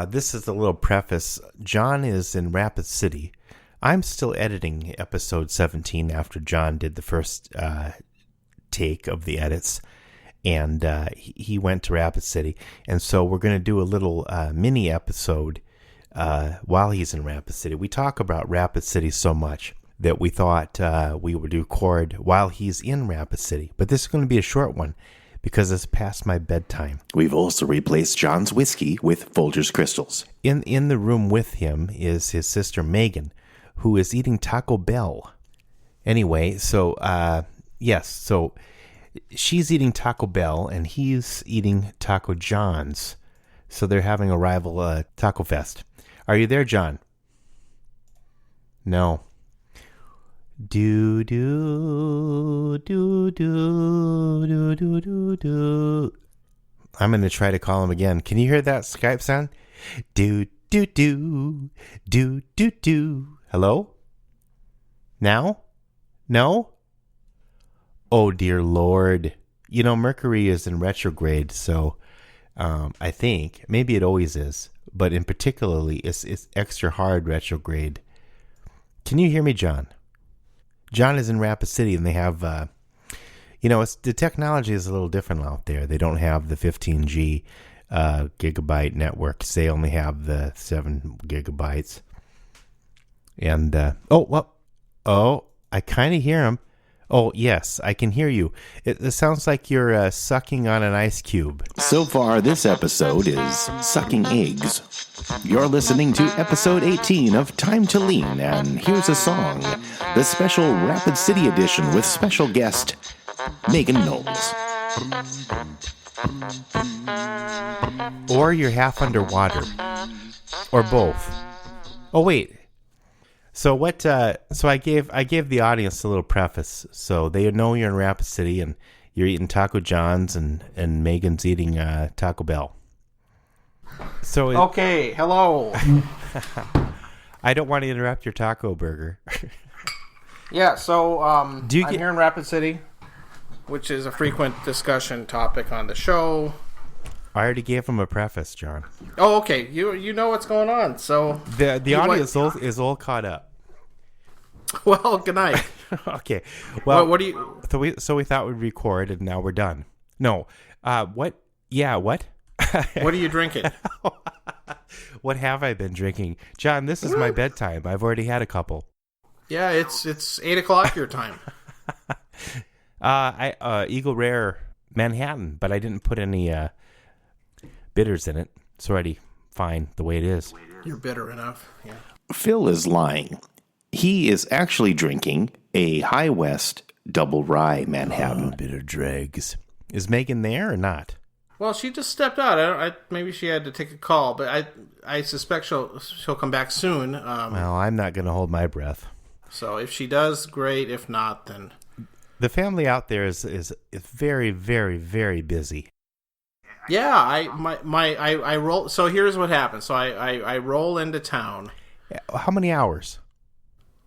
This is a little preface. John is in Rapid City. I'm still editing episode 17 after John did the first take of the edits. And he went to Rapid City. And so we're going to do a little mini episode while he's in Rapid City. We talk about Rapid City so much that we thought we would record while he's in Rapid City. But this is going to be a short one because it's past my bedtime. We've also replaced John's whiskey with Folgers Crystals. In the room with him is his sister Megan, who is eating Taco Bell. Anyway, so she's eating Taco Bell and he's eating Taco John's. So they're having a rival taco fest. Are you there, John? No. Do do do do do do do do. I'm going to try to call him again. Can you hear that Skype sound? Do do do do do do. Hello? Now? No? Oh dear Lord. You know, Mercury is in retrograde, so I think maybe it always is, but in particularly it's extra hard retrograde. Can you hear me, John? John is in Rapid City, and they have, the technology is a little different out there. They don't have the 15G gigabyte networks. They only have the 7 gigabytes. And, I kind of hear him. Oh, yes, I can hear you. It sounds like you're sucking on an ice cube. So far, this episode is Sucking Eggs. You're listening to episode 18 of Time to Lean, and here's a song, the special Rapid City edition with special guest, Megan Knowles. Or you're half underwater. Or both. Oh, wait. So what? So I gave the audience a little preface, so they know you're in Rapid City and you're eating Taco John's and Megan's eating Taco Bell. So okay, hello. I don't want to interrupt your taco burger. Yeah, so I'm here in Rapid City, which is a frequent discussion topic on the show. I already gave him a preface, John. Oh, okay. You know what's going on. So the audience is all caught up. Well, good night. Okay. Well, what do you? So we thought we'd record, and now we're done. No. What? Yeah. What? What are you drinking? What have I been drinking, John? This is my bedtime. I've already had a couple. Yeah, it's 8:00 your time. Eagle Rare Manhattan, but I didn't put any bitters in it. It's already fine the way it is. You're bitter enough. Yeah. Phil is lying. He is actually drinking a High West Double Rye Manhattan. Bitter dregs. Is Megan there or not? Well, she just stepped out. Maybe she had to take a call, but I suspect she'll come back soon. Well, I'm not going to hold my breath. So if she does, great. If not, then the family out there is very, very, very busy. Yeah, I roll. So here's what happened. So I roll into town. How many hours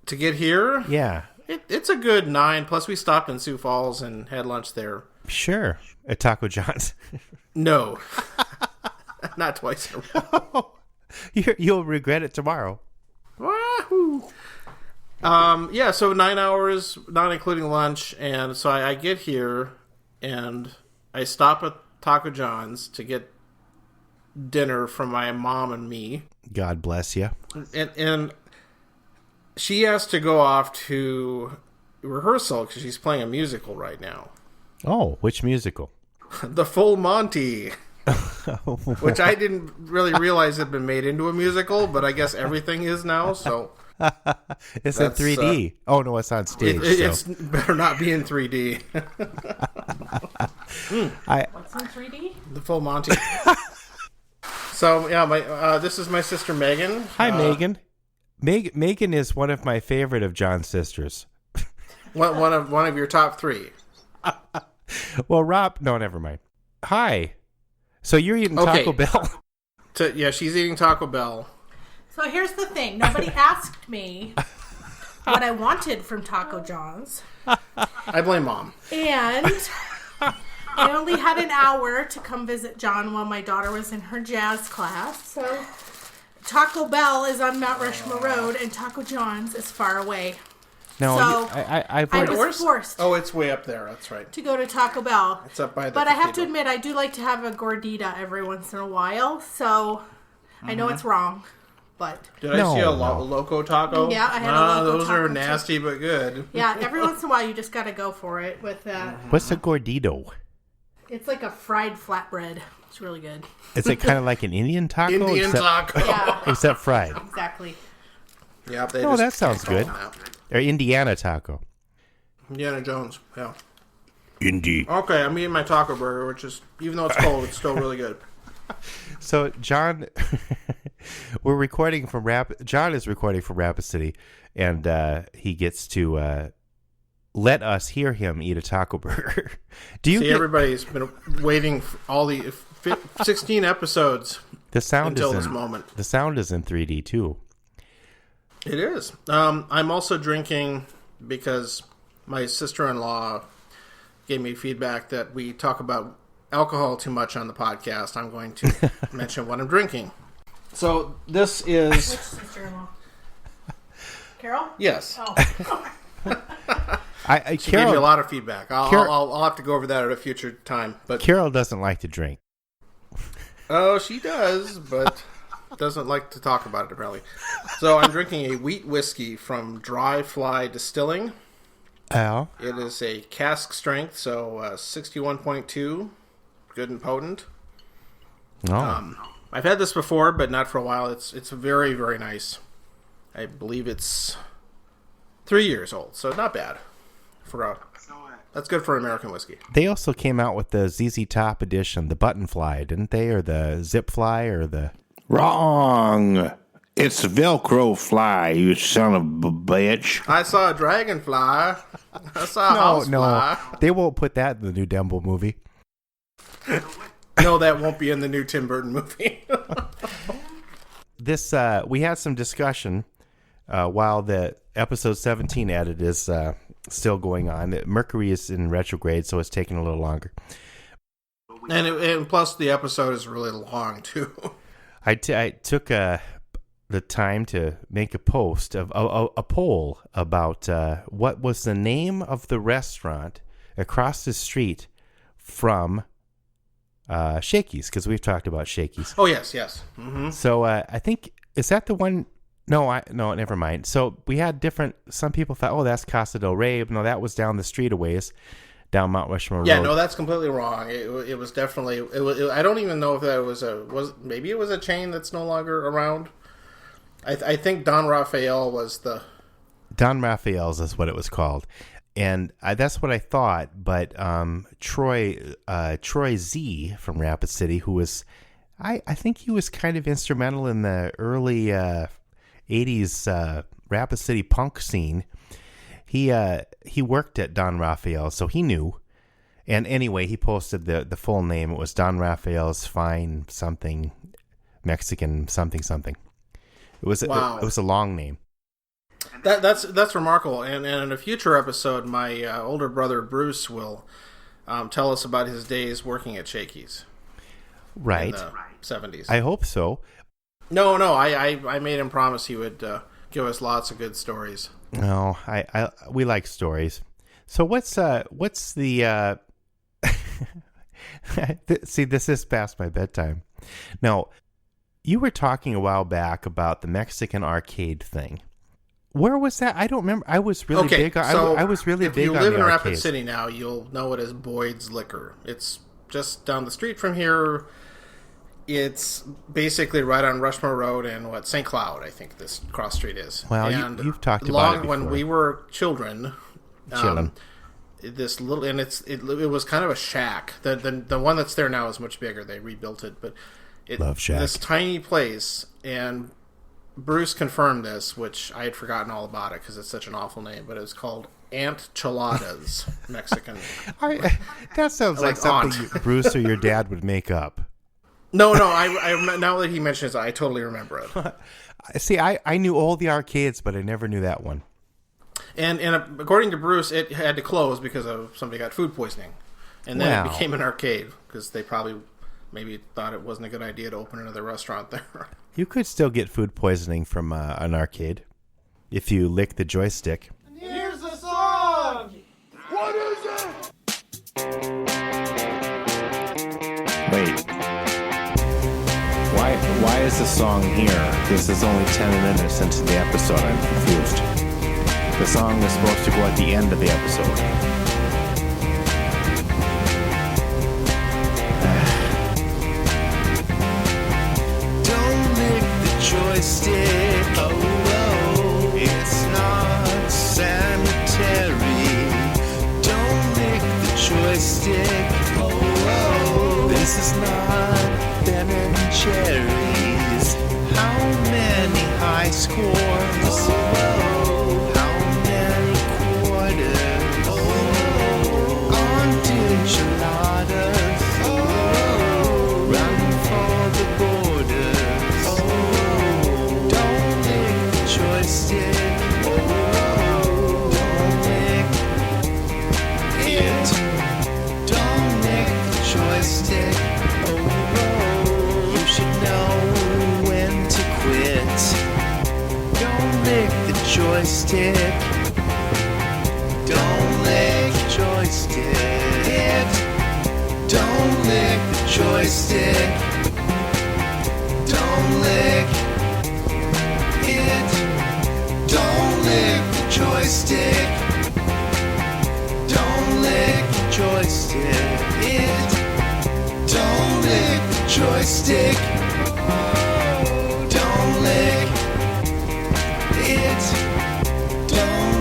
to get here? Yeah, it's a good 9. Plus, we stopped in Sioux Falls and had lunch there. Sure, at Taco John's. No, not twice in a row. You'll regret it tomorrow. Wahoo! Yeah. So 9 hours, not including lunch, and so I get here and I stop at Taco John's to get dinner from my mom and me. God bless you. And she has to go off to rehearsal because she's playing a musical right now. Oh, which musical? The Full Monty. Which I didn't really realize had been made into a musical, but I guess everything is now, so... It's in 3D. Oh, no, it's on stage. It's better not be in 3D. What's in 3D? The Full Monty. So, yeah, this is my sister Megan. Hi, Megan. Megan is one of my favorite of John's sisters. One of your top 3. Well, Rob... No, never mind. Hi. So you're eating Taco Bell? Yeah, she's eating Taco Bell. So here's the thing. Nobody asked me what I wanted from Taco John's. I blame Mom. And I only had an hour to come visit John while my daughter was in her jazz class. So Taco Bell is on Mount Rushmore Road, and Taco John's is far away. No, So I've I heard. was forced Oh, it's way up there. That's right. to go to Taco Bell. It's up by the But I have to cathedral. admit, I do like to have a gordita every once in a while. So I know it's wrong, but Did I see a loco taco? Yeah, I had a loco those taco, are too. nasty but good. yeah, every once in a while you just got to go for it with that. What's a gordito? It's like a fried flatbread. It's really good. Is it kind of like an Indian taco? Indian except, taco. Yeah, except fried. exactly. Yeah, they Oh, just that sounds call good. them that. Or Indiana taco. Indiana Jones. Yeah. Indy. Okay, I'm eating my taco burger, which is, even though it's cold, it's still really good. So John, we're recording from John is recording from Rapid City, and he gets to let us hear him eat a taco burger. Do you? See, everybody's been waiting for all the 16 episodes the sound until is this in, moment. The sound is in 3D too. It is. I'm also drinking because my sister-in-law gave me feedback that we talk about alcohol too much on the podcast. I'm going to mention what I'm drinking. So this Which is... sister-in-law? Carol? Yes. Oh. She gave me a lot of feedback. Carol- I'll have to go over that at a future time. But Carol doesn't like to drink. oh, she does, but doesn't like to talk about it, apparently. So I'm drinking a wheat whiskey from Dry Fly Distilling. Oh, It is a cask strength, so 61.2, good and potent. no. I've had this before, but not for a while. It's very, very nice. I believe it's 3 years old, so not bad. That's good for American whiskey. They also came out with the ZZ Top edition, the Button Fly, didn't they? Or the Zip Fly, or the... Wrong. It's Velcro fly, you son of a bitch. I saw a dragonfly. I saw a housefly. They won't put that in the new Dumbo movie. No, that won't be in the new Tim Burton movie. This we had some discussion while the episode 17 edit is still going on. Mercury is in retrograde, so it's taking a little longer. And plus, the episode is really long, too. I took the time to make a post of a poll about what was the name of the restaurant across the street from Shakey's, because we've talked about Shakey's. Oh, yes. Mm-hmm. So I think, is that the one? No, never mind. So we had some people thought, oh, that's Casa del Rey. But no, that was down the street a ways, down Mount Rushmore Yeah, Road. no, that's completely wrong. It was definitely... I don't even know if that was maybe it was a chain that's no longer around. I think Don Rafael was the... Don Rafael's is what it was called. And that's what I thought, but Troy Z from Rapid City, who was, I think he was kind of instrumental in the early 80s Rapid City punk scene. He worked at Don Rafael, so he knew. And anyway, he posted the full name. It was Don Rafael's Fine Something Mexican something. It was Wow. It was a long name. That's remarkable. And in a future episode, my older brother Bruce will tell us about his days working at Shakey's. Right. In the 70s. I hope so. No, I made him promise he would give us lots of good stories. No, we like stories. So what's the see, this is past my bedtime. No, you were talking a while back about the Mexican arcade thing. Where was that? I don't remember. I was really big on. So I was really big on the If you live in Rapid arcades. City now, you'll know it as Boyd's Liquor. It's just down the street from here. It's basically right on Rushmore Road and St. Cloud, I think this cross street is. Well, and you've talked about it before. When we were children, Chillin'. this little and it was kind of a shack. The one that's there now is much bigger. They rebuilt it, but Love Shack. This tiny place, and Bruce confirmed this, which I had forgotten all about it because it's such an awful name. But it was called Aunt Chilada's Mexican. That sounds like Like something aunt. Bruce or your dad would make up. No, I now that he mentions it, I totally remember it. See, I knew all the arcades, but I never knew that one. And according to Bruce, it had to close because of somebody got food poisoning. And then it Wow. became an arcade because they probably maybe thought it wasn't a good idea to open another restaurant there. You could still get food poisoning from an arcade if you lick the joystick. Here's the song! What is it? Wait. Why is the song here? This is only 10 minutes into the episode. I'm confused. The song is supposed to go at the end of the episode. Don't lick the joystick. Oh, oh, it's not sanitary. Don't lick the joystick. Oh, oh, this is not Ben and Jerry's. How many high scores? Oh, how many quarters? Oh, on enchiladas. Oh, run for the borders. Oh, don't lick the joystick. Oh, don't lick it. Don't lick the joystick. Oh, you should know when to quit. Don't lick the joystick. Don't lick the joystick. Don't lick the joystick. Don't lick it. Don't lick the joystick. Don't lick the joystick. It. Don't lick the joystick. Don't lick it. Don't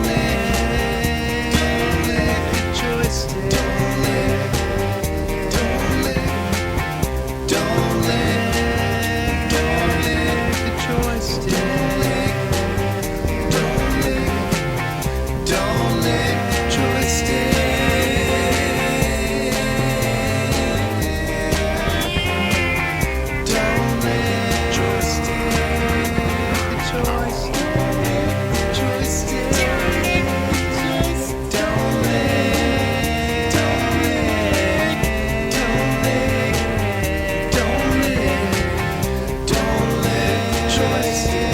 lick the joystick. Don't lick. Don't lick. Don't lick. Don't lick the joystick. Don't lick. Don't lick the joystick. Don't lick the joystick. The joystick. Don't lick. Don't lick. Don't lick. Don't lick. Don't lick the joystick.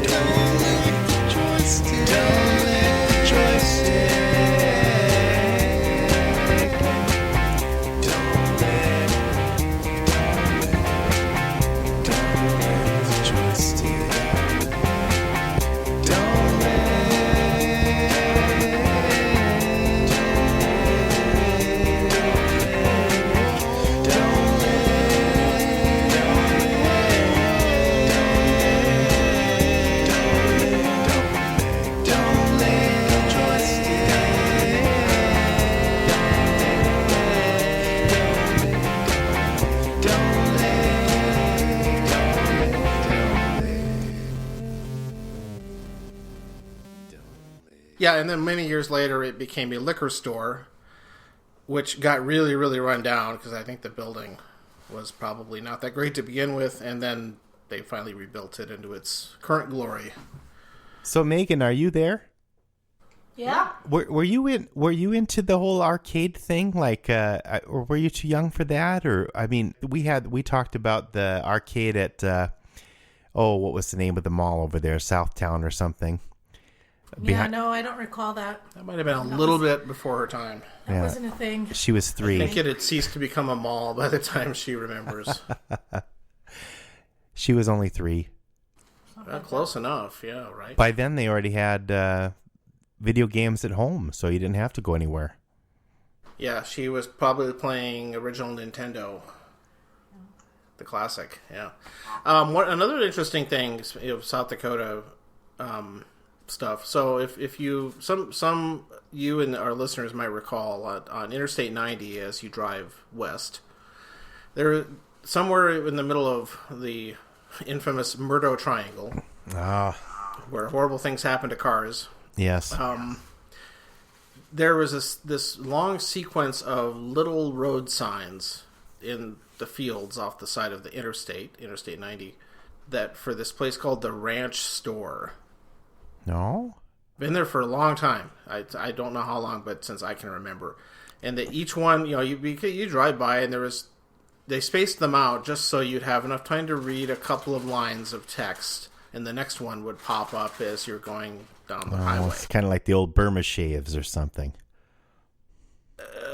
Don't lick the joystick. Don't lick the joystick. Don't lick. Don't lick the joystick. Don't Yeah, and then many years later, it became a liquor store, which got really, really run down because I think the building was probably not that great to begin with, and then they finally rebuilt it into its current glory. So Megan, are you there? Yeah. Were you into the whole arcade thing? Like, or were you too young for that? Or I mean, we talked about the arcade at what was the name of the mall over there, Southtown or something? Yeah, no, I don't recall that. That might have been a little bit before her time. That wasn't a thing. She was I 3. think it had ceased to become a mall by the time she remembers. She was only 3. Close enough, yeah, right? By then, they already had video games at home, so you didn't have to go anywhere. Yeah, she was probably playing original Nintendo. The classic, yeah. Another interesting thing of South Dakota stuff. So if you some you and our listeners might recall on Interstate 90 as you drive west, there somewhere in the middle of the infamous Murdo Triangle, where horrible things happen to cars. Yes. There was this long sequence of little road signs in the fields off the side of the Interstate 90, that for this place called the Ranch Store. No? Been there for a long time. I don't know how long, but since I can remember. And that each one, you drive by and they spaced them out just so you'd have enough time to read a couple of lines of text, and the next one would pop up as you're going down the highway. It's kind of like the old Burma shaves or something.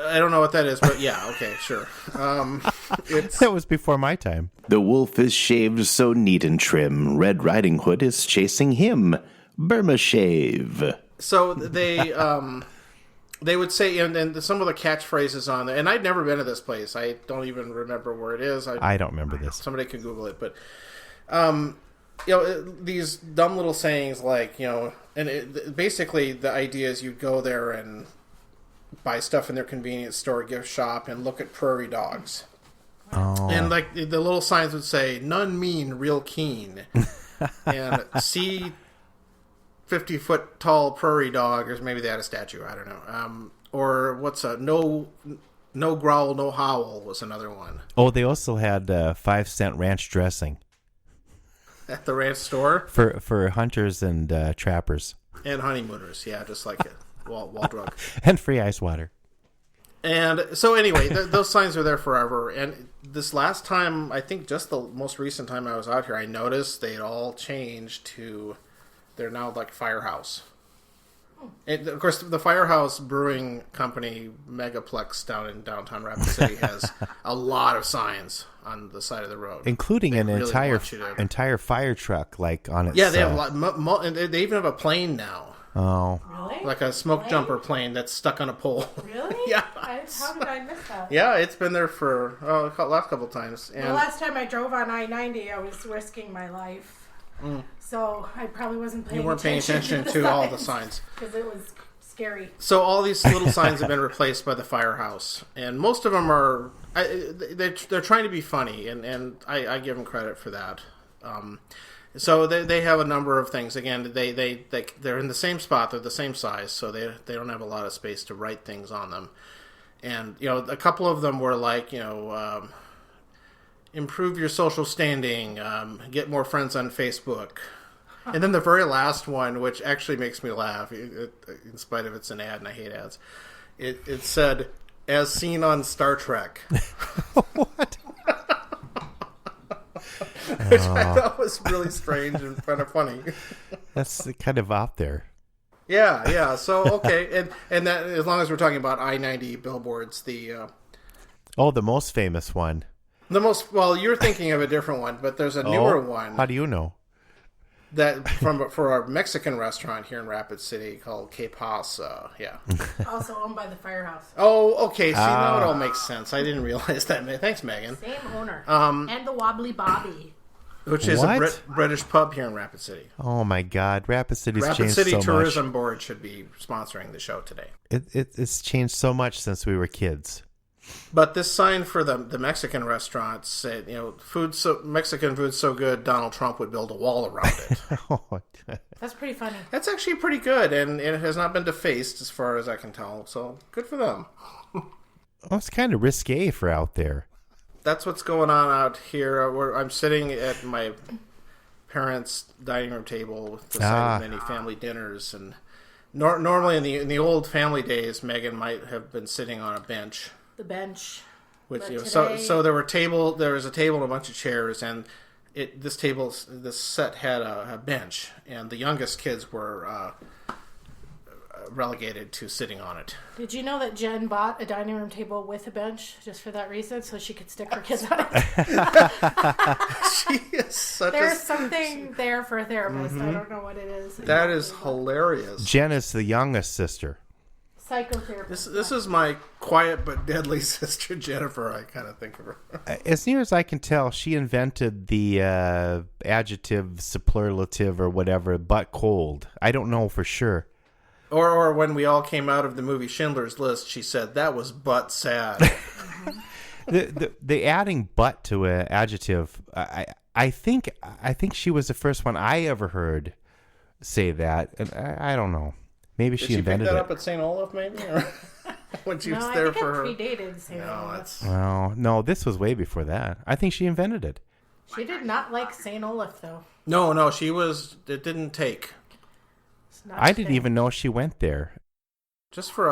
I don't know what that is, but yeah, okay, sure. That was before my time. The wolf is shaved so neat and trim, Red Riding Hood is chasing him. Burma shave. So they would say, and some of the catchphrases on there, and I'd never been to this place. I don't even remember where it is. I don't remember this. Somebody can Google it, but these dumb little sayings like, basically the idea is you'd go there and buy stuff in their convenience store, gift shop, and look at prairie dogs. Oh. And like the little signs would say, "None mean, real keen," and see 50-foot tall prairie dog, or maybe they had a statue. I don't know. Or what's no growl, no howl was another one. Oh, they also had 5-cent ranch dressing At the ranch store for hunters and trappers, and honeymooners. Yeah, just like it. Wall drug. and free ice water. And so anyway, those signs are there forever. And this last time, I think just the most recent time I was out here, I noticed they'd all changed to, they're now like Firehouse. And of course, the Firehouse Brewing Company Megaplex down in downtown Rapid City has a lot of signs on the side of the road, including an really entire fire truck, like on its. Yeah, they have a lot. And they even have a plane now. Oh, Really? Like a smoke jumper plane that's stuck on a pole. Really? Yeah. How did I miss that? Yeah, it's been there for the last couple of times. And The last time I drove on I-90, I was risking my life. So I probably wasn't paying attention. you weren't paying attention to all the signs. Because it was scary. So all these little signs have been replaced by the Firehouse. And most of them are... they're trying to be funny, and I give them credit for that. So they have a number of things. Again, they're in the same spot. They're the same size, so they don't have a lot of space to write things on them. And a couple of them were like improve your social standing, get more friends on Facebook. And then the very last one, which actually makes me laugh, in spite of it's an ad and I hate ads. It said, "As seen on Star Trek." what? Which I thought was really strange and kind of funny. That's kind of out there. Yeah. So okay, and that, as long as we're talking about I-90 billboards, the most famous one. You're thinking of a different one, but there's a newer one. How do you know? That for a Mexican restaurant here in Rapid City called Que Pasa. Yeah. Also owned by the Firehouse. Oh, okay. See, now it all makes sense. I didn't realize that. Thanks, Megan. Same owner. And the Wobbly Bobby. Which is a British pub here in Rapid City. Oh my God, Rapid City's Rapid changed City so Tourism much. Board should be sponsoring the show today. It's changed so much since we were kids. But this sign for the Mexican restaurant said, Mexican food's so good, Donald Trump would build a wall around it. That's pretty funny. That's actually pretty good, and it has not been defaced as far as I can tell. So good for them. Well, it's kind of risque for out there. That's what's going on out here. I'm sitting at my parents' dining room table with the side of many family dinners, and normally in the old family days, Megan might have been sitting on a bench. The bench. With so there was a table and a bunch of chairs, and this set had a bench, and the youngest kids were relegated to sitting on it. Did you know that Jen bought a dining room table with a bench just for that reason, so she could stick her kids on it? She is such There's something there for a therapist. I don't know what it is. That is hilarious. Jen is the youngest sister. Psychotherapist. This is my quiet but deadly sister Jennifer. I kind of think of her. As near as I can tell, she invented the adjective, superlative, or whatever, but cold. I don't know for sure. Or when we all came out of the movie Schindler's List, she said that was but sad. the adding but to an adjective, I think she was the first one I ever heard say that, and I don't know. Maybe she invented it. Did she pick that up at St. Olaf, maybe? Or when she was there for her? I think it predated St. Olaf. Well, no, this was way before that. I think she invented it. She did not like St. Olaf, though. No, she was... It didn't take. It's not I a didn't thing. even know she went there. Just for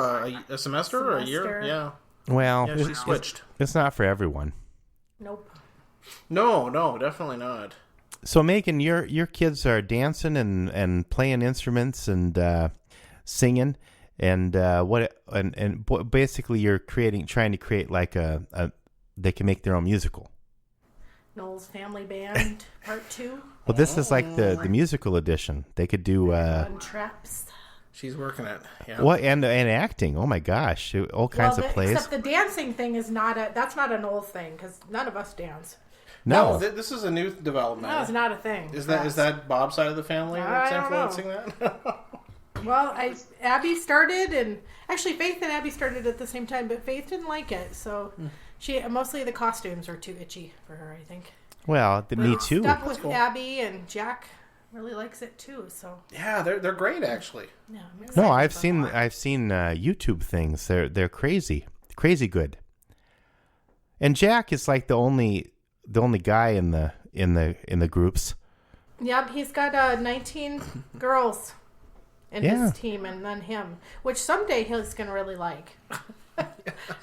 a semester or a year? Semester. Yeah. Well, Yeah, she switched. It's not for everyone. Nope. No, definitely not. So Megan, your kids are dancing and playing instruments and singing and basically you're trying to create like a they can make their own musical. Knowles Family Band Part 2. Well, this is like the musical edition. They could do On traps. She's working it. Yeah. what and acting. Oh my gosh, all kinds of plays. Except the dancing thing is that's not a Knowles thing because none of us dance. No, This is a new development. No, it's not a thing. Is that Bob's side of the family that's I don't know. influencing that? Well, Abby started, and actually Faith and Abby started at the same time, but Faith didn't like it, so mostly the costumes are too itchy for her, I think. well, me But too. stuck with cool. Abby, and Jack really likes it too. So Yeah, they're great actually. yeah, I'm excited No, about that. I've seen YouTube things. They're crazy good. And Jack is like the only guy in the groups. Yep, he's got 19 girls in Yeah. his team, and then him, which someday he's gonna really like.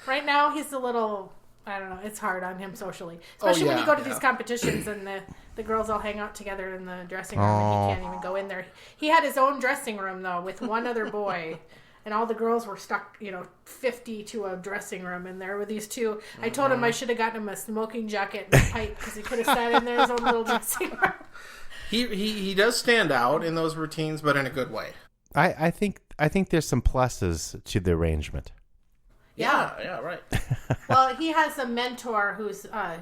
Right now, he's a little. I don't know. It's hard on him socially, especially when you go to these competitions and the girls all hang out together in the dressing room, and he can't even go in there. He had his own dressing room though, with one other boy, and all the girls were stuck, 50 to a dressing room, and there were these two. I told him I should have gotten him a smoking jacket and a pipe because he could have sat in there his own little dressing room. He does stand out in those routines, but in a good way. I think there's some pluses to the arrangement. Yeah, right. Well, he has a mentor who's a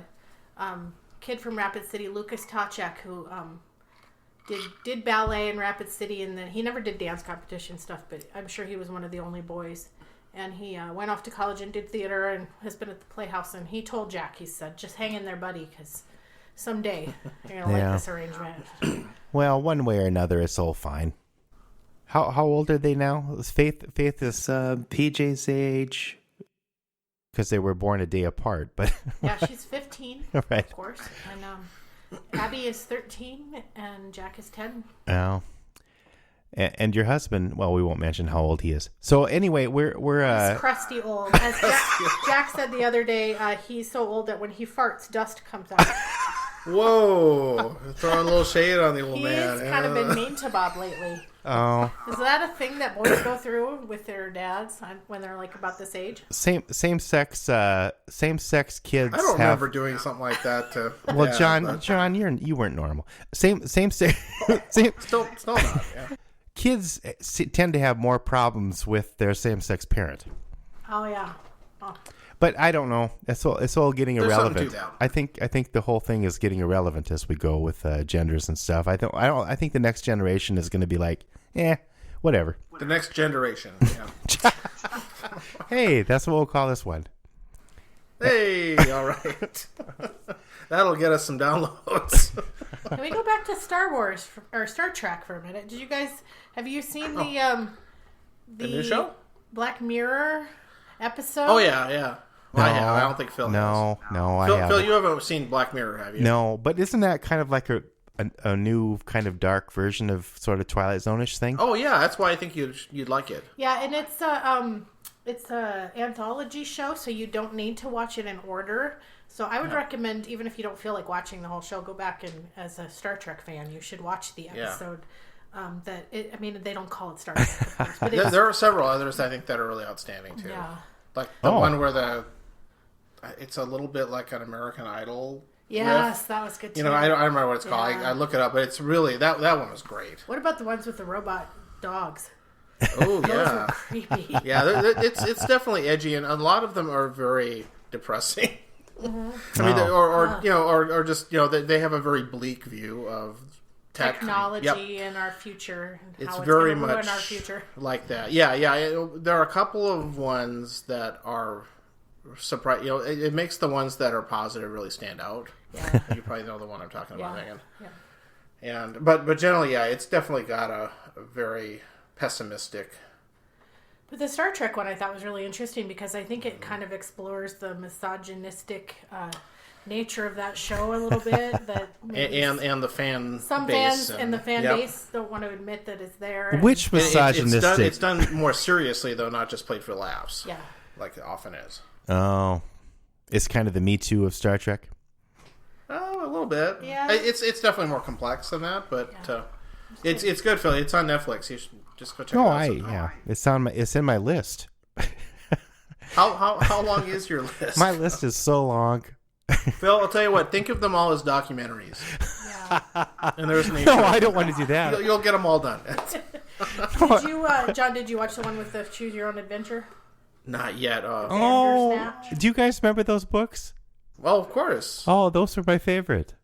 kid from Rapid City, Lucas Tachek, who did ballet in Rapid City, and then he never did dance competition stuff, but I'm sure he was one of the only boys. And he went off to college and did theater and has been at the Playhouse. And he told Jack, he said, just hang in there, buddy, because someday you're going to like this arrangement. Well, one way or another, it's all fine. How old are they now? Faith is PJ's age. because they were born a day apart, but Yeah, she's 15, Right. of course. And Abby is 13 and Jack is 10. oh. And your husband, well, we won't mention how old he is. So anyway, we're He's crusty old. As Jack said the other day, he's so old that when he farts, dust comes out. Whoa, throwing a little shade on the old He's man. kind of been mean to Bob lately. oh Is that a thing that boys go through with their dads when they're like about this age? same sex kids. I don't have, remember doing something like that. Well, yeah, John, you weren't normal. Same sex. still not. Yeah. Kids tend to have more problems with their same-sex parent. Oh yeah. Oh. But I don't know. It's all getting There's something irrelevant. to that. I think the whole thing is getting irrelevant as we go with genders and stuff. I think the next generation is going to be like, whatever. The next generation. Yeah. Hey, that's what we'll call this one. Hey, all right. That'll get us some downloads. Can we go back to Star Wars or Star Trek for a minute? Have you seen the new show? Black Mirror episode? Oh yeah. Well, I don't think Phil has. No, I Phil, haven't. you haven't seen Black Mirror, have you? No, but isn't that kind of like a new kind of dark version of sort of Twilight Zone-ish thing? Oh yeah, that's why I think you'd like it. Yeah, and it's a anthology show, so you don't need to watch it in order. So I would recommend, even if you don't feel like watching the whole show, go back and, as a Star Trek fan, you should watch the episode. They don't call it Star Trek, of course, but it's, There are several others I think that are really outstanding too. yeah. Like the one where it's a little bit like an American Idol. Yes, riff. that was good too. I don't remember what it's called. Yeah. I look it up, but it's really that one was great. What about the ones with the robot dogs? Oh Those yeah, were creepy. yeah. It's definitely edgy, and a lot of them are very depressing. Mm-hmm. I mean, or just they have a very bleak view of Technology Yep. and our future. And It's how it's very gonna ruin much our future. like that. Yeah. There are a couple of ones that are surprise. It makes the ones that are positive really stand out. Yeah. You probably know the one I'm talking about, Megan. Yeah. And but generally, yeah, it's definitely got a very pessimistic But the Star Trek one I thought was really interesting because I think it kind of explores the misogynistic nature of that show a little bit. That and the fan some base fans and the fan base don't want to admit that it's there. Which misogynistic? It's done more seriously, though, not just played for laughs. Yeah. Like it often is. Oh. It's kind of the Me Too of Star Trek? Oh, a little bit. Yeah. It's definitely more complex than that, but it's good, Philly. It's on Netflix. You should just go check it out. It's in my list. How long is your list? My list is so long. Phil, I'll tell you what. Think of them all as documentaries. Yeah. And there's No, I don't want to do that. You'll get them all done. Did you, John? Did you watch the one with the Choose Your Own Adventure? Not yet. Do you guys remember those books? Well, of course. Oh, those were my favorite.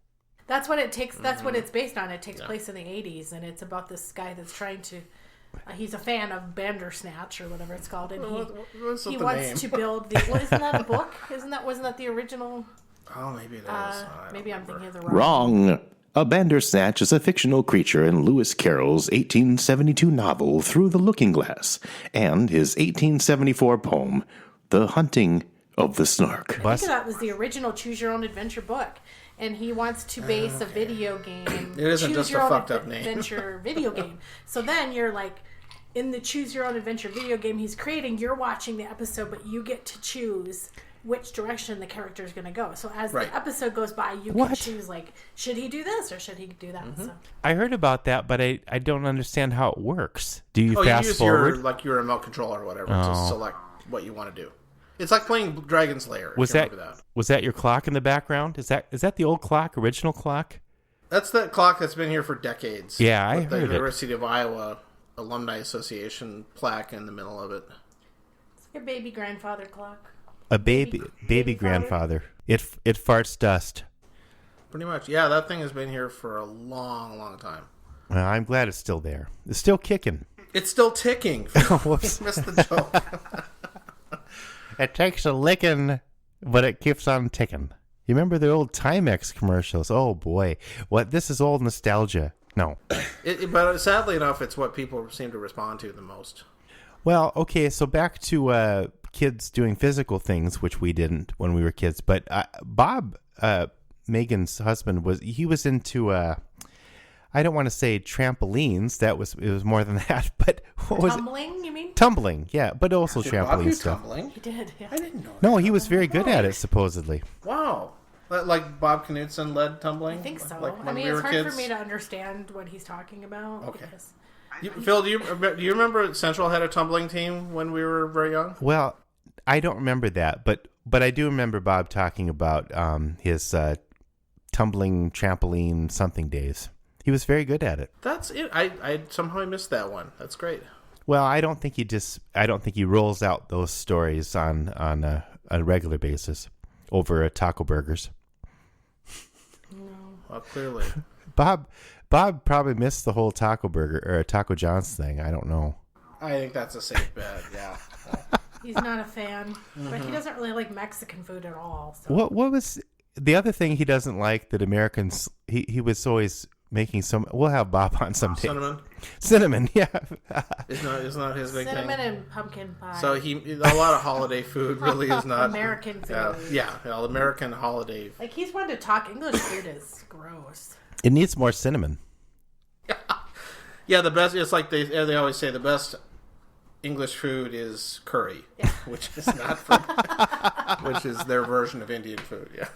That's what it takes. That's what it's based on. It takes place in the 80s, and it's about this guy that's trying to. He's a fan of Bandersnatch or whatever it's called, and he wants to build the. Well, isn't that a book? Wasn't that the original? Oh, maybe it is. Maybe I'm thinking of the wrong. A Bandersnatch is a fictional creature in Lewis Carroll's 1872 novel Through the Looking Glass and his 1874 poem The Hunting of the Snark. I think that was the original Choose Your Own Adventure book, and he wants to base a video game. It isn't just a fucked up name. Adventure video game. So then you're like, in the Choose Your Own Adventure video game he's creating, you're watching the episode, but you get to choose which direction the character is going to go. So as the episode goes by, you can choose, like, should he do this or should he do that? So. I heard about that, but I don't understand how it works. Do you fast use forward? Your remote controller or whatever to select what you want to do. It's like playing Dragon's Lair. Was that your clock in the background? Is that the old clock, original clock? That's the clock that's been here for decades. Yeah, I heard the it. University of Iowa Alumni Association plaque in the middle of it. It's like a baby grandfather clock. A baby grandfather. It farts dust. Pretty much. Yeah, that thing has been here for a long, long time. Well, I'm glad it's still there. It's still kicking. It's still ticking. Whoops. Missed the joke. It takes a licking, but it keeps on ticking. You remember the old Timex commercials? Oh, boy. This is old nostalgia. No. But sadly enough, it's what people seem to respond to the most. Well, okay, so back to kids doing physical things, which we didn't when we were kids. But Bob, Megan's husband, was into, I don't want to say trampolines. It was more than that. But what was tumbling, you mean? Tumbling, yeah, but also Did trampoline Bob do stuff. Tumbling? He did, yeah. I didn't know that. No, he was very good at it, supposedly. Wow. Like Bob Knudsen led tumbling? I think so. Like I when mean, we it's were hard kids? for me to understand what he's talking about. Okay. Because Phil, do you remember Central had a tumbling team when we were very young? Well, I don't remember that, but I do remember Bob talking about his tumbling trampoline something days. He was very good at it. That's it. I somehow missed that one. That's great. Well, I don't think he rolls out those stories on a regular basis over taco burgers. No. Well, clearly. Bob probably missed the whole taco burger or Taco John's thing. I don't know. I think that's a safe bet. Yeah. he's not a fan, but he doesn't really like Mexican food at all. So. What was the other thing he doesn't like that Americans? He was always making some. We'll have Bob on someday. Cinnamon, yeah. Isn't not his big Cinnamon thing. and pumpkin pie. So a lot of holiday food really is not American food. Yeah, American holiday. Like he's one to talk English food is gross. It needs more cinnamon. Yeah, the best. It's like they always say the best English food is curry, which is not which is their version of Indian food. Yeah,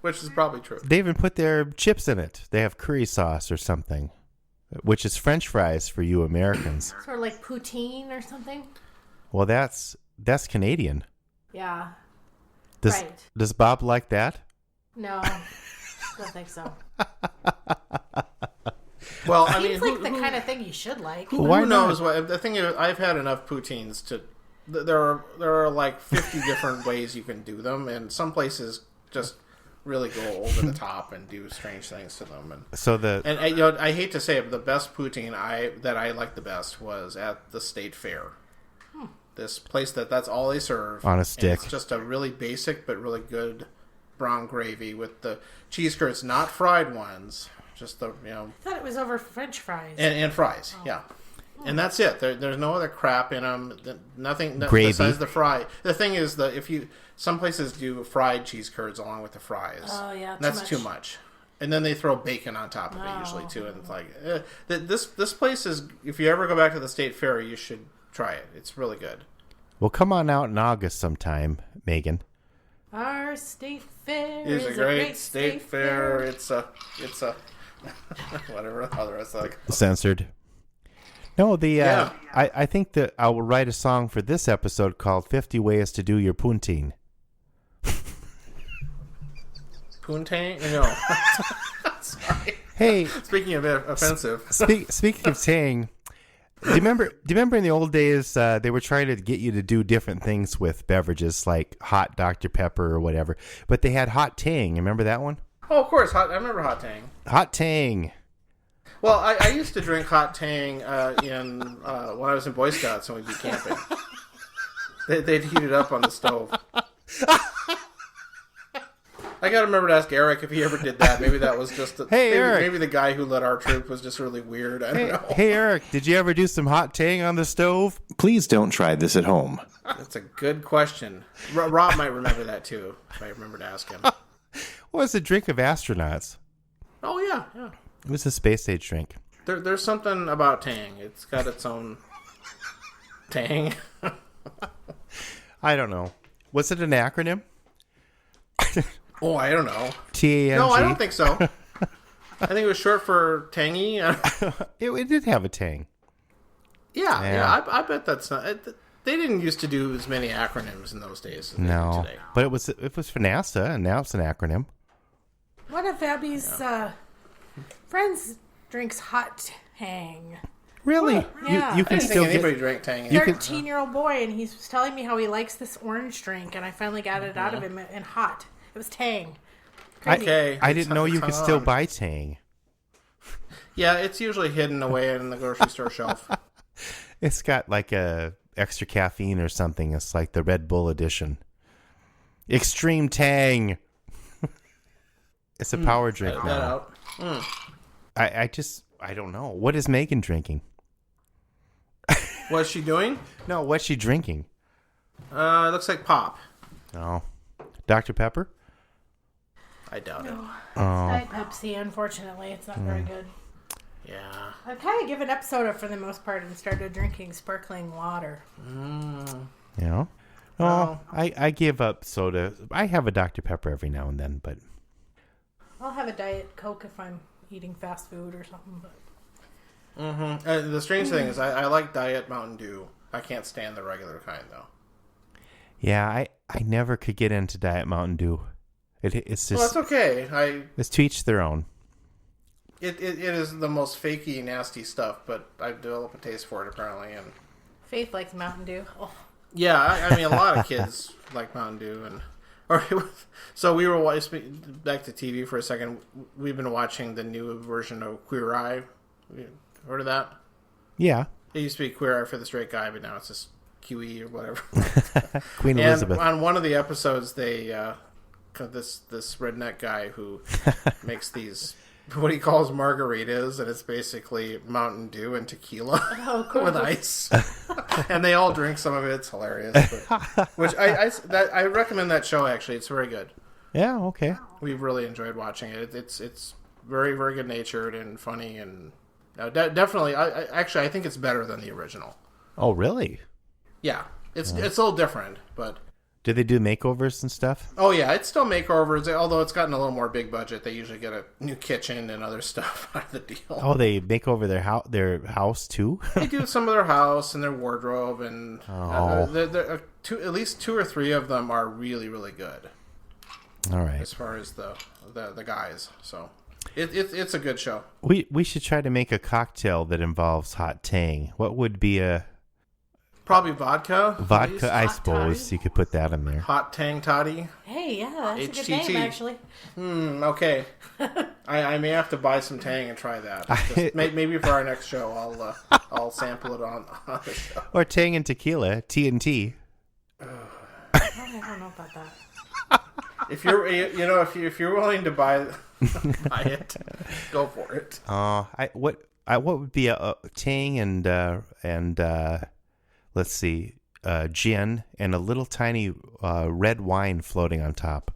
which is probably true. They even put their chips in it. They have curry sauce or something, which is French fries for you Americans. Sort of like poutine or something. Well, that's Canadian. Yeah. Does Bob like that? No, don't think so. Well, I mean, seems like the kind of thing you should like. Who knows? What the thing is, I've had enough poutines to. There are like 50 different ways you can do them, and some places just really go over the top and do strange things to them. And I hate to say it, but the best poutine that I liked the best was at the State Fair. This place that's all they serve on a stick. It's just a really basic but really good brown gravy with the cheese curds, not fried ones. Just the I thought it was over French fries. And fries, yeah. And that's it. There's no other crap in them. Nothing Gravy. besides the fry. The thing is that some places do fried cheese curds along with the fries. Oh yeah, that's too much. And then they throw bacon on top of it usually too. And it's like this place is. If you ever go back to the state fair, you should try it. It's really good. Well, come on out in August sometime, Megan. Our state fair is a great state fair. It's a whatever the rest of it. Censored. No, I think that I will write a song for this episode called 50 Ways to Do Your Poontang. Poontang? No. Sorry. Hey. Speaking of offensive. Speaking of tang, do you remember in the old days they were trying to get you to do different things with beverages like hot Dr. Pepper or whatever, but they had Hot Tang. Remember that one? Oh, of course. I remember Hot Tang. Hot Tang. Well, I used to drink Hot Tang when I was in Boy Scouts and we'd be camping. They'd heat it up on the stove. I gotta remember to ask Eric if he ever did that. Maybe that was just Eric. Maybe the guy who led our troop was just really weird. I don't know. Hey, Eric, did you ever do some Hot Tang on the stove? Please don't try this at home. That's a good question. Rob might remember that too. If I remember to ask him. What was the drink of astronauts? Oh yeah. It was a space age drink. There's something about Tang. It's got its own Tang. I don't know. Was it an acronym? Oh, I don't know. TANG? No, I don't think so. I think it was short for Tangy. It did have a tang. Yeah. I bet that's not. They didn't used to do as many acronyms in those days as they do today. But it was for NASA, and now it's an acronym. One of Abby's friends drinks Hot Tang. Really? Yeah. You I can didn't still think get. anybody drank Tang. 13-year-old boy, and he was telling me how he likes this orange drink, and I finally got it out of him in hot. It was Tang. Okay. I didn't know you could still buy Tang. Yeah, it's usually hidden away in the grocery store shelf. It's got like a extra caffeine or something. It's like the Red Bull edition. Extreme Tang. It's a power drink Edit now. that out. I don't know. What is Megan drinking? What's she doing? No, what's she drinking? It looks like pop. Oh. Dr. Pepper? I doubt it. Diet Pepsi, unfortunately. It's not very good. Yeah. I've kind of given up soda for the most part and started drinking sparkling water. Yeah. Oh, I give up soda. I have a Dr. Pepper every now and then, but I'll have a Diet Coke if I'm eating fast food or something. But The strange thing is I like Diet Mountain Dew. I can't stand the regular kind, though. yeah, I never could get into Diet Mountain Dew. It's just Well, that's okay. it's to each their own. It is the most fakey, nasty stuff, but I've developed a taste for it, apparently. And Faith likes Mountain Dew. Oh. yeah, I mean, a lot of kids like Mountain Dew. So we were back to TV for a second. We've been watching the new version of Queer Eye. Heard of that? Yeah. It used to be Queer Eye for the Straight Guy, but now it's just QE or whatever. Queen And Elizabeth. on one of the episodes, they this redneck guy who makes these what he calls margaritas, and it's basically Mountain Dew and tequila with ice, and they all drink some of it. It's hilarious. Which I recommend that show. Actually, it's very good. Yeah, okay. We've really enjoyed watching it. It's very, very good natured and funny, and definitely. I think it's better than the original. Oh, really? Yeah, it's a little different, but. Do they do makeovers and stuff? Oh yeah, it's still makeovers. Although it's gotten a little more big budget, they usually get a new kitchen and other stuff out of the deal. Oh, they make over their house too? They do some of their house and their wardrobe, and at least 2 or 3 of them are really, really good. All right. As far as the guys, so it's a good show. We should try to make a cocktail that involves Hot Tang. What would be a Probably vodka. vodka? I Hot suppose toddy? you could put that in there. Hot Tang Toddy. Hey, yeah, that's a good HTT. name, actually. Okay. I may have to buy some Tang and try that. Just maybe for our next show, I'll sample it on the show. Or Tang and tequila, TNT. Oh, I don't know about that. If you're willing to buy it, go for it. what would be a Tang and let's see, gin and a little tiny red wine floating on top.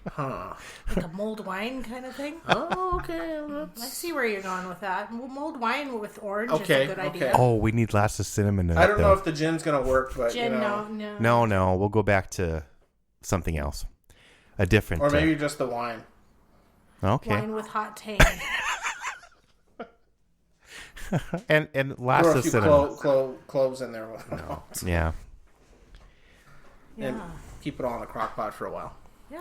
Huh. Like a mulled wine kind of thing? Oh, okay. I see where you're going with that. Mulled wine with orange Okay, is a good okay. idea. Oh, we need lots of cinnamon in it. I don't know if the gin's going to work, but, Gin, you know. no. No, we'll go back to something else. A different... Or maybe just the wine. Okay. Wine with hot tang. and lots Or a of few cinnamon. cloves in there. Yeah. And Yeah. keep it all in a crock pot for a while. Yeah.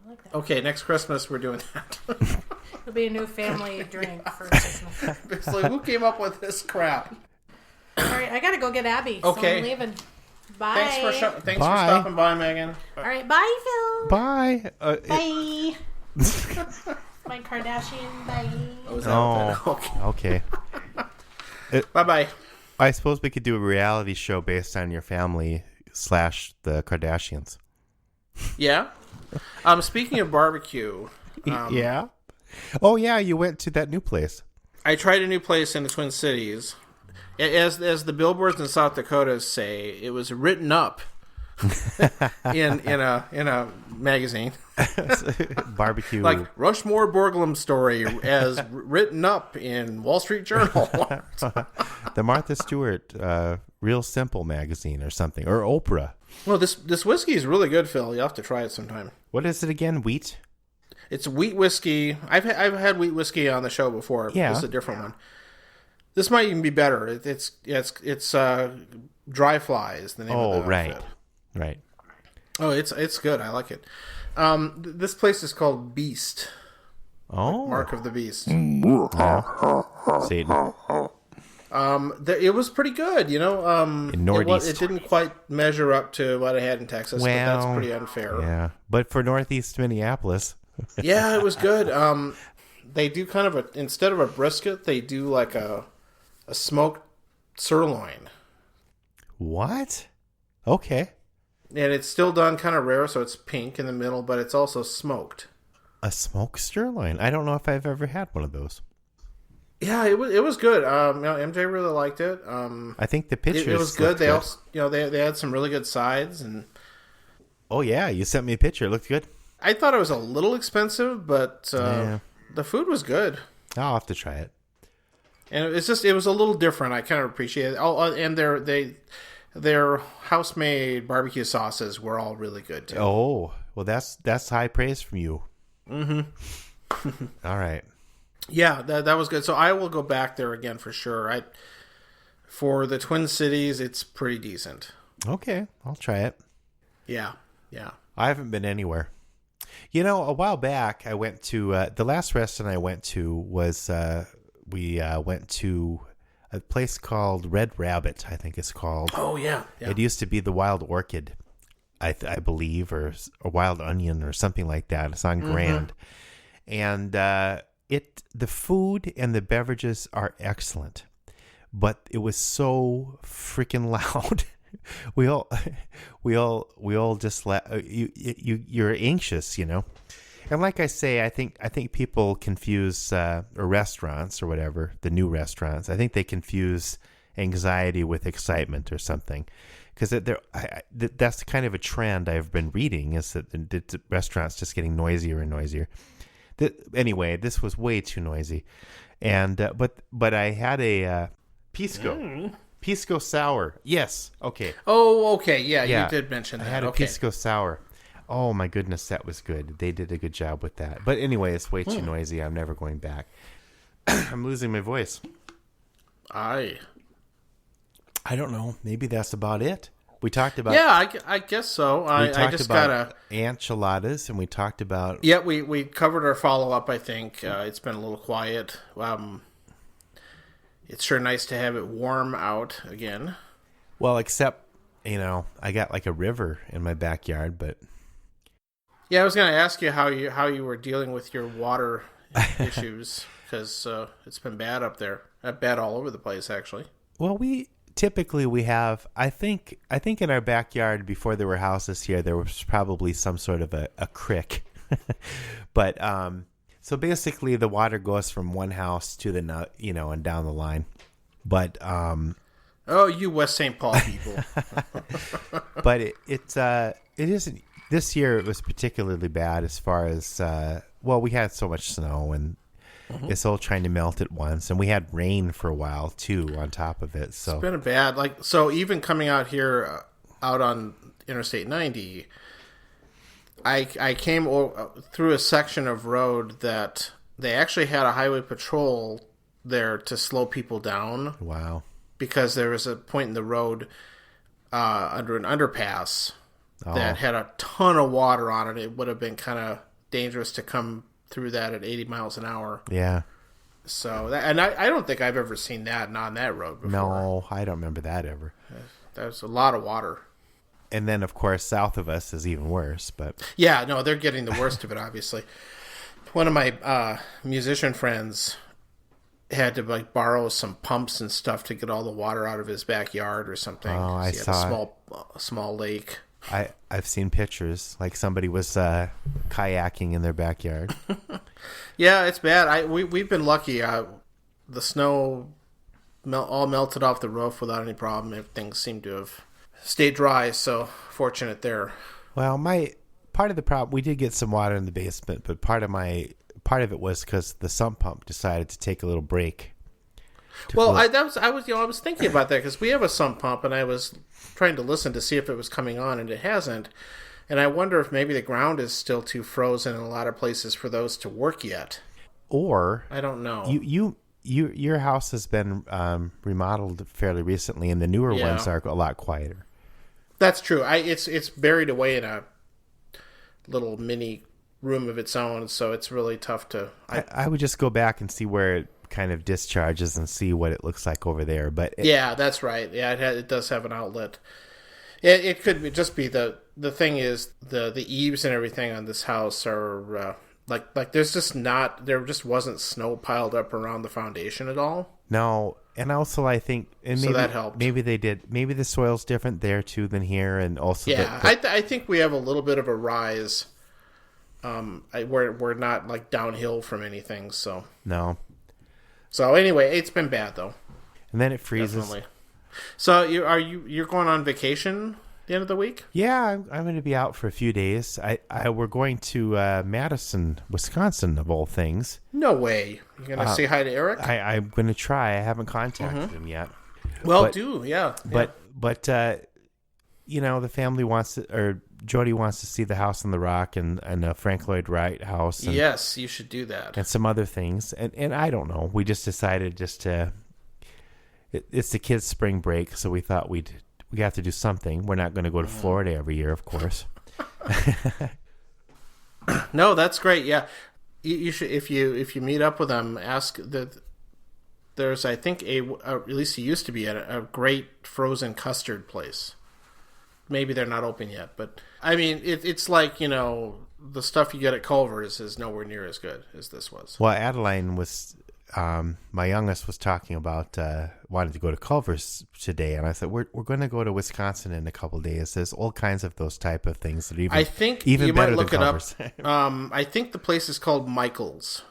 I like that. Okay, next Christmas we're doing that. It'll be a new family drink for Christmas. It's like, who came up with this crap? All right, I gotta go get Abby. Okay. So I'm leaving. Bye. Thanks for Bye. stopping by, Megan. All right, bye, Phil. Bye. Bye. My Kardashian. Bye. Oh, okay. Bye-bye. I suppose we could do a reality show based on your family / the Kardashians. Yeah? Speaking of barbecue, Yeah. Oh, yeah, you went to that new place. I tried a new place in the Twin Cities. As the billboards in South Dakota say, it was written up in a magazine. Barbecue. Like Rushmore Borglum story as written up in Wall Street Journal. The Martha Stewart Real Simple magazine or something. Or Oprah. Well, this whiskey is really good, Phil. You have to try it sometime. What is it again? Wheat? It's wheat whiskey. I've had wheat whiskey on the show before. Yeah. This is a different one. This might even be better. It's Dry Fly is the name of the outfit. Right. Oh, it's good. I like it. This place is called Beast. Oh. Mark of the Beast. Satan. It was pretty good, you know. In Northeast. It didn't quite measure up to what I had in Texas, but that's pretty unfair. Yeah. But for Northeast Minneapolis. Yeah, it was good. They do kind of instead of a brisket, they do like a smoked sirloin. What? Okay. And it's still done kind of rare, so it's pink in the middle, but it's also smoked. A smoked sirloin. I don't know if I've ever had one of those. Yeah, it was good. MJ really liked it. I think the pictures. It was good. They also, they had some really good sides, and oh yeah, you sent me a picture. It looked good. I thought it was a little expensive, but Yeah. the food was good. I'll have to try it. And it was a little different. I kind of appreciate it. Oh, and their house-made barbecue sauces were all really good too. Oh, well, that's high praise from you. Mm-hmm. All right. Yeah, that was good. So I will go back there again for sure. For the Twin Cities, it's pretty decent. Okay, I'll try it. Yeah. I haven't been anywhere. You know, a while back, I went to the last restaurant I went to was we went to a place called Red Rabbit, I think it's called. Oh yeah. It used to be the Wild Orchid, I believe, or a Wild Onion or something like that. It's on Grand, and the food and the beverages are excellent, but it was so freaking loud. we all just you're anxious, you know. And like I say, I think people confuse or restaurants or whatever, the new restaurants. I think they confuse anxiety with excitement or something, because that's kind of a trend I've been reading, is that the restaurants just getting noisier and noisier. Anyway, this was way too noisy, and but I had a pisco sour. Yes, okay. Oh, okay. Yeah, Yeah. you did mention that. I had a okay. pisco sour. Oh my goodness, that was good. They did a good job with that. But anyway, it's way too noisy. I'm never going back. I'm losing my voice. I don't know. Maybe that's about it. We talked about I guess so. we I talked just about gotta. enchiladas, and we talked about Yeah, we covered our follow up. I think it's been a little quiet. It's sure nice to have it warm out again. well, except I got like a river in my backyard, but Yeah, I was going to ask you how you were dealing with your water issues, because it's been bad up there. Bad all over the place, actually. well, we have. I think in our backyard, before there were houses here, there was probably some sort of a crick, but So basically, the water goes from one house to the and down the line. But oh, you West St. Paul people. but it isn't. This year it was particularly bad as far as we had so much snow and it's all trying to melt at once, and we had rain for a while too on top of it. So it's been bad. Even coming out here out on Interstate 90, I came through a section of road that they actually had a highway patrol there to slow people down. Wow. Because there was a point in the road under an underpass that had a ton of water on it. It would have been kind of dangerous to come through that at 80 miles an hour. Yeah. So, I don't think I've ever seen that on that road before. No, I don't remember that ever. There's a lot of water. And then, of course, south of us is even worse. But yeah, no, they're getting the worst of it, obviously. One of my musician friends had to borrow some pumps and stuff to get all the water out of his backyard or something. Oh, I saw a small lake. I've seen pictures like somebody was kayaking in their backyard. Yeah, it's bad. We've been lucky. The snow all melted off the roof without any problem. Things seem to have stayed dry, so fortunate there. Well, part of the problem, we did get some water in the basement, but part of it was because the sump pump decided to take a little break. Well, I was thinking about that because we have a sump pump, and I was trying to listen to see if it was coming on, and it hasn't. And I wonder if maybe the ground is still too frozen in a lot of places for those to work yet. Or I don't know. Your house has been remodeled fairly recently, and the newer ones are a lot quieter. That's true. It's buried away in a little mini room of its own, so it's really tough to. I would just go back and see where it kind of discharges and see what it looks like over there. But yeah, that's right. Yeah, it does have an outlet. It could just be the thing is the eaves and everything on this house are like there just wasn't snow piled up around the foundation at all. No, and also I think so that helped. Maybe they did. Maybe the soil's different there too than here, and also I think we have a little bit of a rise. We're not downhill from anything, so no. So anyway, it's been bad though. And then it freezes. Definitely. So you're going on vacation the end of the week? Yeah, I'm going to be out for a few days. We're going to Madison, Wisconsin, of all things. No way. You're going to say hi to Eric? I'm going to try. I haven't contacted him yet. Well, yeah. But the family wants to, or Jody wants to see the House on the Rock and the Frank Lloyd Wright house. And, yes, you should do that. And some other things. And I don't know. We just decided it's the kids' spring break, so we thought we have to do something. We're not going to go to Florida every year, of course. No, that's great. Yeah, you should if you meet up with them, ask that. There's, I think, at least it used to be a great frozen custard place. Maybe they're not open yet, but I mean, it's like the stuff you get at Culver's is nowhere near as good as this was. Well, Adeline was. My youngest was talking about wanting to go to Culver's today, and I said we're going to go to Wisconsin in a couple of days. There's all kinds of those type of things that I think even you better might look than it Culver's. Up. I think the place is called Michael's.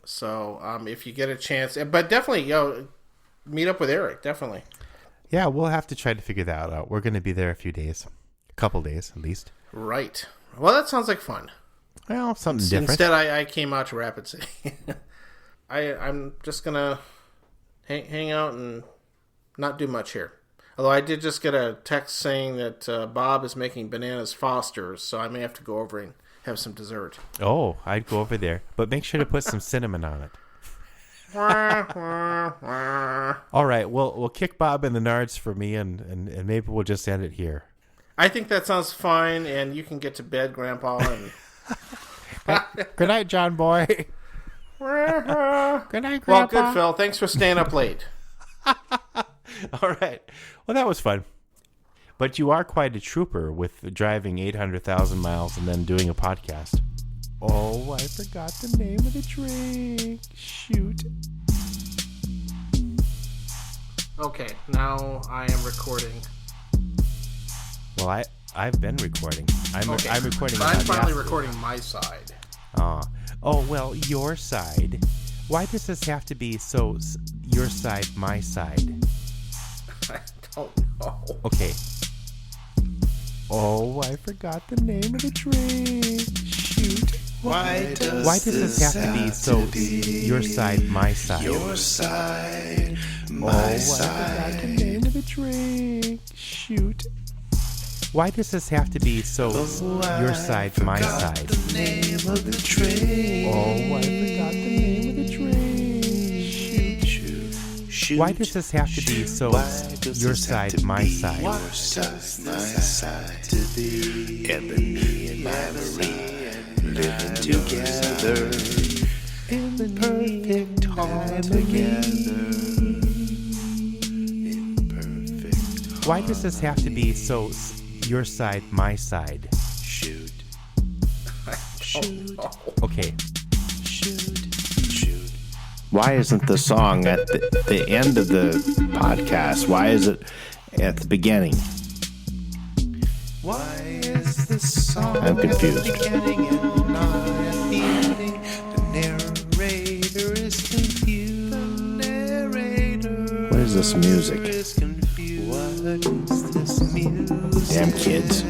So if you get a chance, but definitely meet up with Eric. Definitely. Yeah, we'll have to try to figure that out. We're going to be there a couple days at least. Right. Well, that sounds like fun. Well, something different. Instead, I came out to Rapid City. I'm just going to hang out and not do much here. Although I did just get a text saying that Bob is making bananas Foster's, so I may have to go over and have some dessert. Oh, I'd go over there. But make sure to put some cinnamon on it. All right, we'll kick Bob in the nards for me, and maybe we'll just end it here. I think that sounds fine, and you can get to bed, Grandpa. And Good night, John boy. Good night, Grandpa. Well, good, Phil. Thanks for staying up late. All right. Well, that was fun. But you are quite a trooper with driving 800,000 miles and then doing a podcast. Oh, I forgot the name of the drink. Shoot. Okay, now I am recording. Well, I've been recording. I'm recording. I'm finally recording my side. Oh, well, your side. Why does this have to be so your side, my side? I don't know. Okay. Oh, I forgot the name of the drink. Shoot. Why does this have to be so your side, my side? Your side, my I side. forgot the name of the drink. Shoot. Why does this have to be so your side, my side? The name of the drink. Oh, I forgot the name of the drink. Shoot. Why does this have to be so your side, my side? Your side, my side. To be Ebony and Ivory living together in perfect harmony. In perfect. Why does this have to be so your side, my side? Shoot. Okay. Shoot. Why isn't the song at the end of the podcast? Why is it at the beginning? Why is the song I'm confused. at the beginning and not at the ending? The narrator is confused. The narrator. What is this music? What is this music? Damn kids.